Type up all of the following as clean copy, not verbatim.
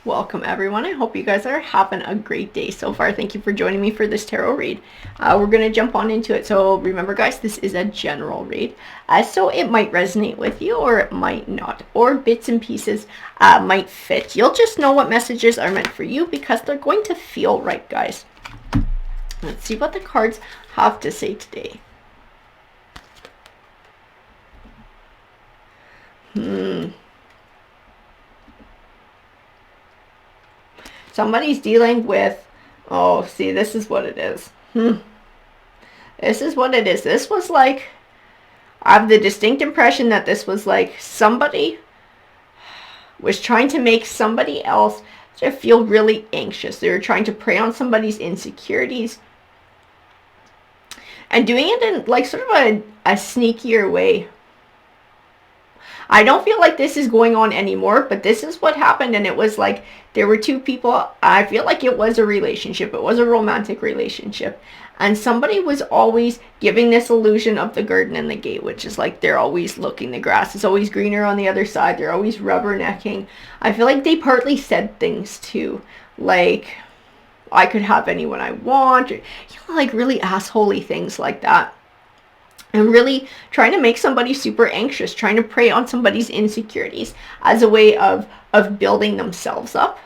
Welcome everyone. I hope you guys are having a great day so far. Thank you for joining me for this tarot read. We're going to jump on into it. So remember guys, this is a general read. So it might resonate with you or it might not. Or bits and pieces might fit. You'll just know what messages are meant for you because they're going to feel right, guys. Let's see what the cards have to say today. Somebody's dealing with, oh, see, this is what it is. This is what it is. This was like, I have the distinct impression that this was like somebody was trying to make somebody else to feel really anxious. They were trying to prey on somebody's insecurities and doing it in like sort of a sneakier way. I don't feel like this is going on anymore, but this is what happened. And it was like there were two people. I feel like it was a relationship. It was a romantic relationship. And somebody was always giving this illusion of the garden and the gate, which is like they're always looking. The grass is always greener on the other side. They're always rubbernecking. I feel like they partly said things too. Like, I could have anyone I want. Or, like really assholey things like that. And really trying to make somebody super anxious, trying to prey on somebody's insecurities as a way of building themselves up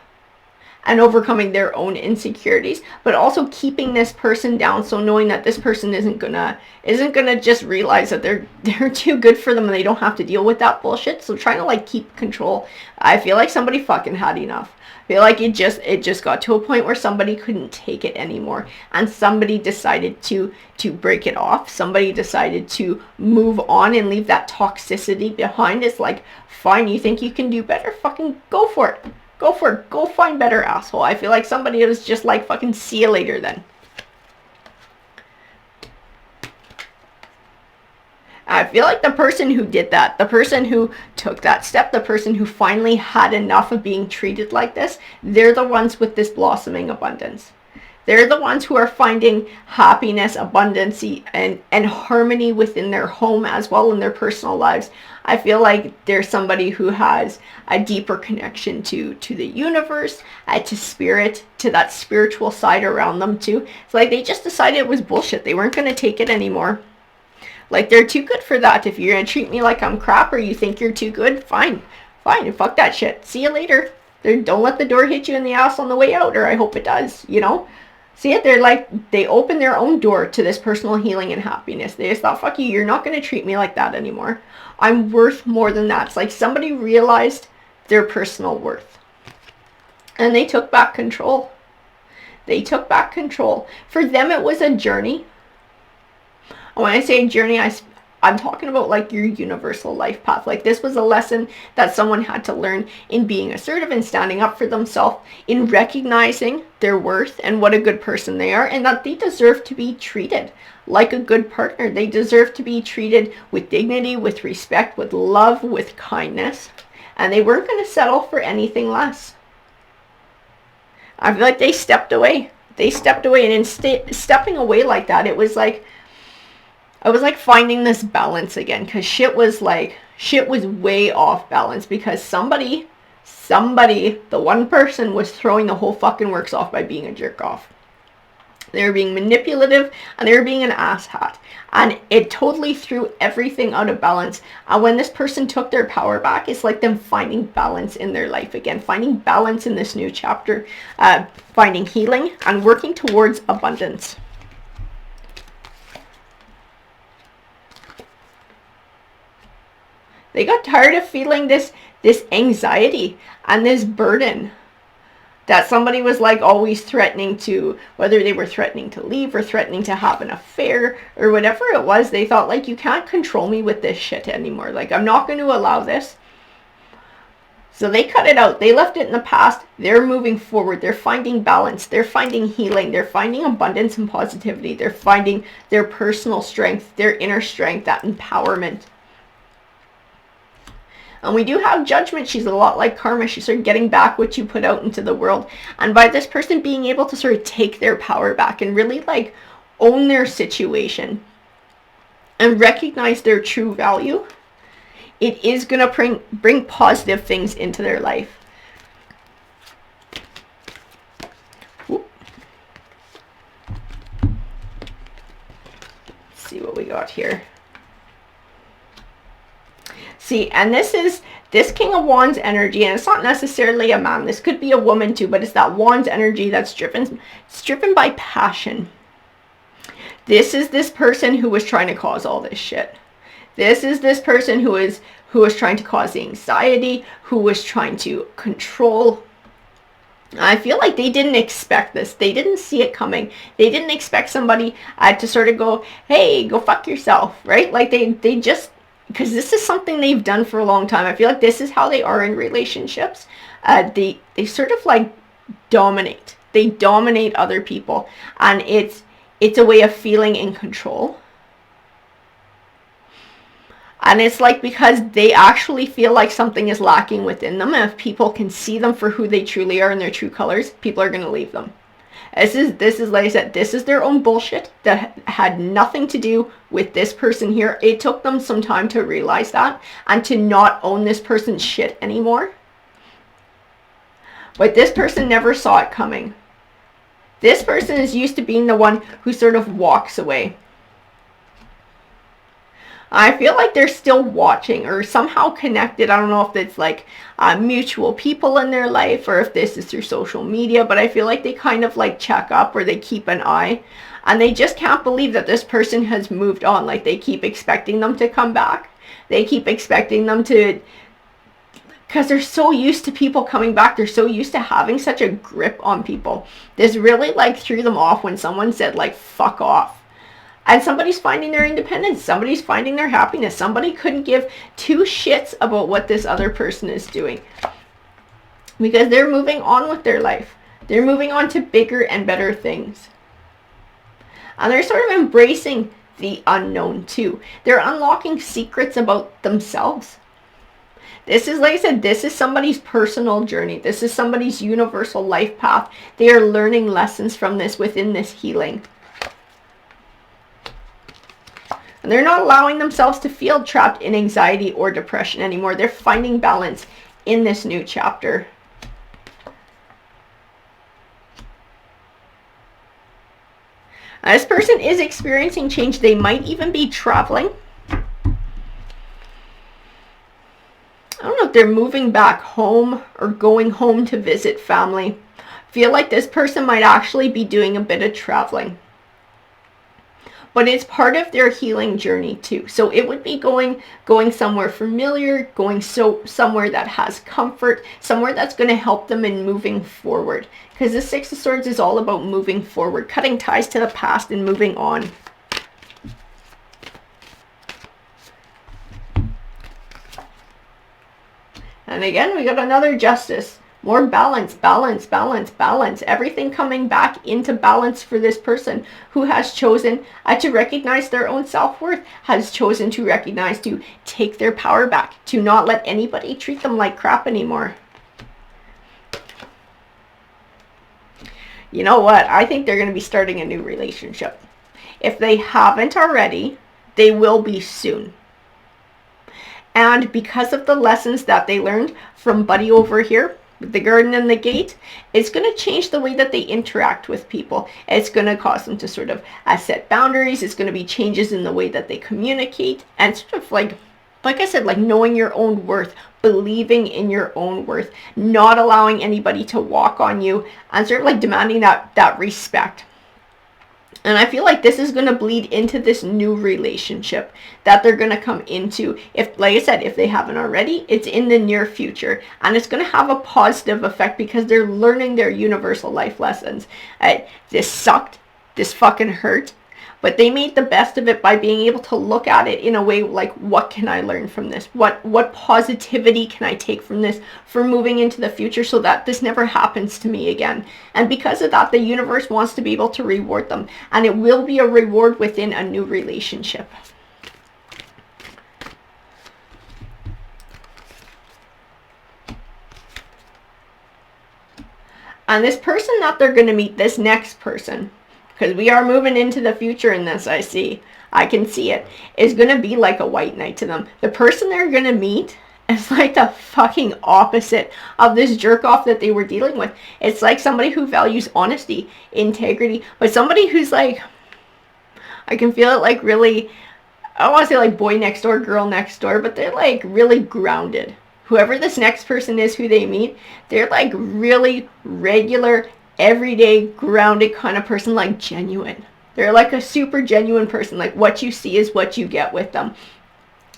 and overcoming their own insecurities, but also keeping this person down. So knowing that this person isn't gonna just realize that they're too good for them and they don't have to deal with that bullshit. So trying to like keep control. I feel like somebody fucking had enough. I feel like it just got to a point where somebody couldn't take it anymore and somebody decided to break it off. Somebody decided to move on and leave that toxicity behind. It's like, fine, you think you can do better? Fucking go for it. Go for it. Go find better, asshole. I feel like somebody was just like, fucking see you later then. I feel like the person who did that, the person who took that step, the person who finally had enough of being treated like this, they're the ones with this blossoming abundance. They're the ones who are finding happiness, abundance, and harmony within their home as well in their personal lives. I feel like there's somebody who has a deeper connection to the universe, to spirit, to that spiritual side around them too. It's like they just decided it was bullshit. They weren't going to take it anymore. Like, they're too good for that. If you're going to treat me like I'm crap or you think you're too good, fine. Fine, fuck that shit. See you later. Don't let the door hit you in the ass on the way out, or I hope it does, you know? See it? They're like, they open their own door to this personal healing and happiness. They just thought, fuck you, you're not going to treat me like that anymore. I'm worth more than that. It's like somebody realized their personal worth. And they took back control. They took back control. For them, it was a journey. When I say journey, I'm talking about like your universal life path. Like this was a lesson that someone had to learn in being assertive and standing up for themselves, in recognizing their worth and what a good person they are, and that they deserve to be treated like a good partner. They deserve to be treated with dignity, with respect, with love, with kindness, and they weren't going to settle for anything less. I feel like they stepped away. They stepped away, and in stepping away like that, it was like, I was like finding this balance again, because shit was way off balance, because somebody, the one person was throwing the whole fucking works off by being a jerk off. They were being manipulative and they were being an asshat, and it totally threw everything out of balance. And when this person took their power back, it's like them finding balance in their life again, finding balance in this new chapter, finding healing and working towards abundance. They got tired of feeling this anxiety and this burden that somebody was like always threatening to, whether they were threatening to leave or threatening to have an affair or whatever it was. They thought like, you can't control me with this shit anymore. Like, I'm not going to allow this. So they cut it out. They left it in the past. They're moving forward. They're finding balance. They're finding healing. They're finding abundance and positivity. They're finding their personal strength, their inner strength, that empowerment. And we do have judgment. She's a lot like karma. She's sort of getting back what you put out into the world. And by this person being able to sort of take their power back and really like own their situation and recognize their true value, it is going to bring positive things into their life. see what we got here. See, and this is this King of Wands energy, and it's not necessarily a man. This could be a woman too, but it's that Wands energy that's driven. It's driven by passion. This is this person who was trying to cause all this shit. This is this person who was trying to cause the anxiety, who was trying to control. I feel like they didn't expect this. They didn't see it coming. They didn't expect somebody to sort of go, hey, go fuck yourself, right? Like they just, because this is something they've done for a long time. I feel like this is how they are in relationships. They sort of like dominate. They dominate other people. And it's a way of feeling in control. And it's like because they actually feel like something is lacking within them. And if people can see them for who they truly are in their true colors, people are going to leave them. This is like I said, this is their own bullshit that had nothing to do with this person here. It took them some time to realize that and to not own this person's shit anymore. But this person never saw it coming. This person is used to being the one who sort of walks away. I feel like they're still watching or somehow connected. I don't know if it's like mutual people in their life or if this is through social media, but I feel like they kind of like check up or they keep an eye, and they just can't believe that this person has moved on. Like they keep expecting them to come back. They keep expecting them to, because they're so used to people coming back. They're so used to having such a grip on people. This really like threw them off when someone said like, fuck off. And somebody's finding their independence. Somebody's finding their happiness. Somebody couldn't give two shits about what this other person is doing. Because they're moving on with their life. They're moving on to bigger and better things. And they're sort of embracing the unknown too. They're unlocking secrets about themselves. This is, like I said, this is somebody's personal journey. This is somebody's universal life path. They are learning lessons from this within this healing. And they're not allowing themselves to feel trapped in anxiety or depression anymore. They're finding balance in this new chapter. This person is experiencing change. They might even be traveling. I don't know if they're moving back home or going home to visit family. I feel like this person might actually be doing a bit of traveling. But it's part of their healing journey too. So it would be going somewhere familiar, going somewhere that has comfort, somewhere that's going to help them in moving forward. Because the Six of Swords is all about moving forward, cutting ties to the past and moving on. And again, we got another Justice. More balance, balance, balance, balance. Everything coming back into balance for this person who has chosen to recognize their own self-worth, has chosen to recognize, to take their power back, to not let anybody treat them like crap anymore. You know what? I think they're going to be starting a new relationship. If they haven't already, they will be soon. And because of the lessons that they learned from Buddy over here, with the Garden and the Gate, it's going to change the way that they interact with people. It's going to cause them to sort of set boundaries. It's going to be changes in the way that they communicate. And sort of like I said, like knowing your own worth, believing in your own worth, not allowing anybody to walk on you, and sort of like demanding that respect. And I feel like this is going to bleed into this new relationship that they're going to come into. If, like I said, if they haven't already, it's in the near future. And it's going to have a positive effect because they're learning their universal life lessons. This sucked. This fucking hurt. But they made the best of it by being able to look at it in a way like, what can I learn from this? What positivity can I take from this for moving into the future so that this never happens to me again? And because of that, the universe wants to be able to reward them. And it will be a reward within a new relationship. And this person that they're going to meet, this next person, because we are moving into the future in this, I can see it, is going to be like a white knight to them. The person they're going to meet is like the fucking opposite of this jerk off that they were dealing with. It's like somebody who values honesty, integrity, but somebody who's like, I can feel it like really, I don't want to say like boy next door, girl next door, but they're like really grounded. Whoever this next person is who they meet, they're like really regular, everyday, grounded kind of person, like genuine. They're like a super genuine person. Like what you see is what you get with them.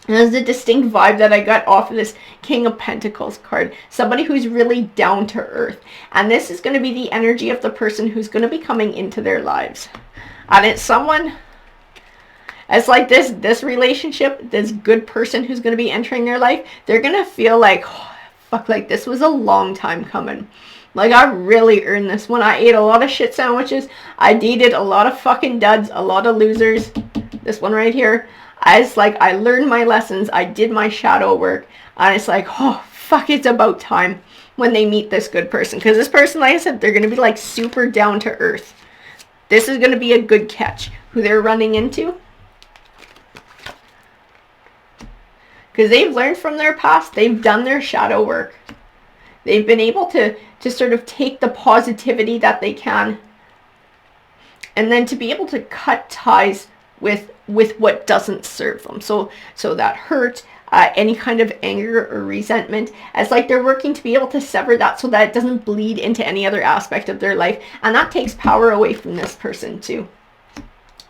And there's a distinct vibe that I got off of this King of Pentacles card. Somebody who's really down to earth. And this is going to be the energy of the person who's going to be coming into their lives. And it's someone, it's like this relationship, this good person who's going to be entering their life, they're going to feel like, oh, fuck, like this was a long time coming. Like I really earned this one. I ate a lot of shit sandwiches. I dated a lot of fucking duds, a lot of losers. This one right here. It's like I learned my lessons, I did my shadow work, and it's like, oh, fuck, it's about time when they meet this good person. Because this person, like I said, they're going to be like super down to earth. This is going to be a good catch, who they're running into. Because they've learned from their past, they've done their shadow work. They've been able to sort of take the positivity that they can, and then to be able to cut ties with what doesn't serve them. So that hurt, any kind of anger or resentment, as like they're working to be able to sever that so that it doesn't bleed into any other aspect of their life. And that takes power away from this person too.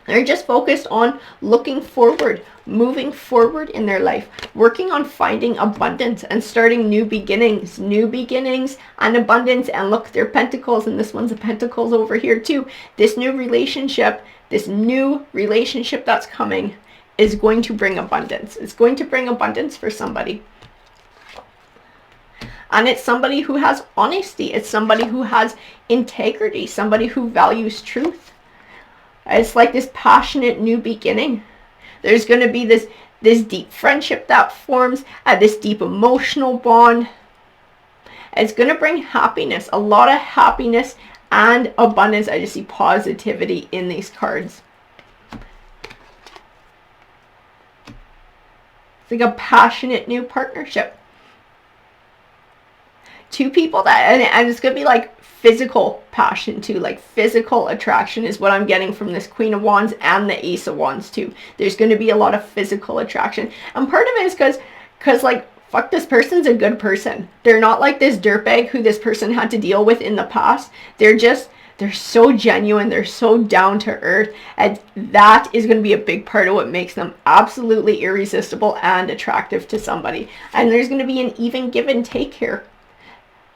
They're just focused on looking forward, moving forward in their life, working on finding abundance and starting new beginnings and abundance. And look, they're pentacles, and this one's a pentacles over here too. This new relationship that's coming is going to bring abundance. It's going to bring abundance for somebody. And it's somebody who has honesty. It's somebody who has integrity, somebody who values truth. It's like this passionate new beginning. There's going to be this deep friendship that forms, this deep emotional bond. It's going to bring happiness, a lot of happiness and abundance. I just see positivity in these cards. It's like a passionate new partnership. Two people that, and it's going to be like physical passion too, like physical attraction is what I'm getting from this Queen of Wands and the Ace of Wands too. There's going to be a lot of physical attraction. And part of it is because like, fuck, this person's a good person. They're not like this dirtbag who this person had to deal with in the past. They're so genuine. They're so down to earth. And that is going to be a big part of what makes them absolutely irresistible and attractive to somebody. And there's going to be an even give and take here.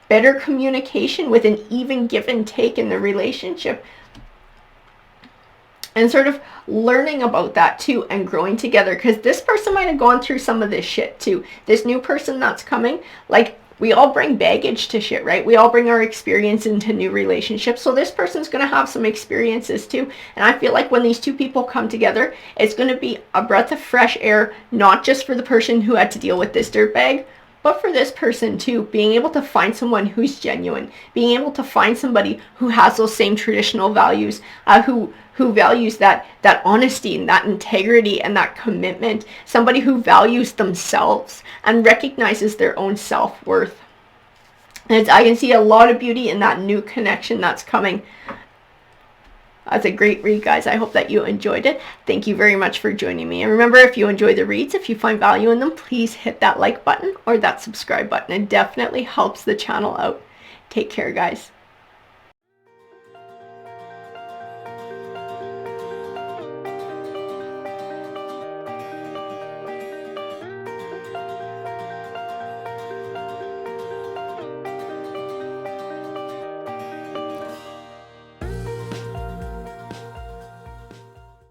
Better communication with an even give and take in the relationship. And sort of learning about that too and growing together. Because this person might have gone through some of this shit too. This new person that's coming, like, we all bring baggage to shit, right? We all bring our experience into new relationships. So this person's going to have some experiences too. And I feel like when these two people come together, it's going to be a breath of fresh air, not just for the person who had to deal with this dirtbag, but for this person too, being able to find someone who's genuine, being able to find somebody who has those same traditional values, who values that honesty and that integrity and that commitment, somebody who values themselves and recognizes their own self-worth. And I can see a lot of beauty in that new connection that's coming. That's a great read, guys. I hope that you enjoyed it. Thank you very much for joining me. And remember, if you enjoy the reads, if you find value in them, please hit that like button or that subscribe button. It definitely helps the channel out. Take care, guys.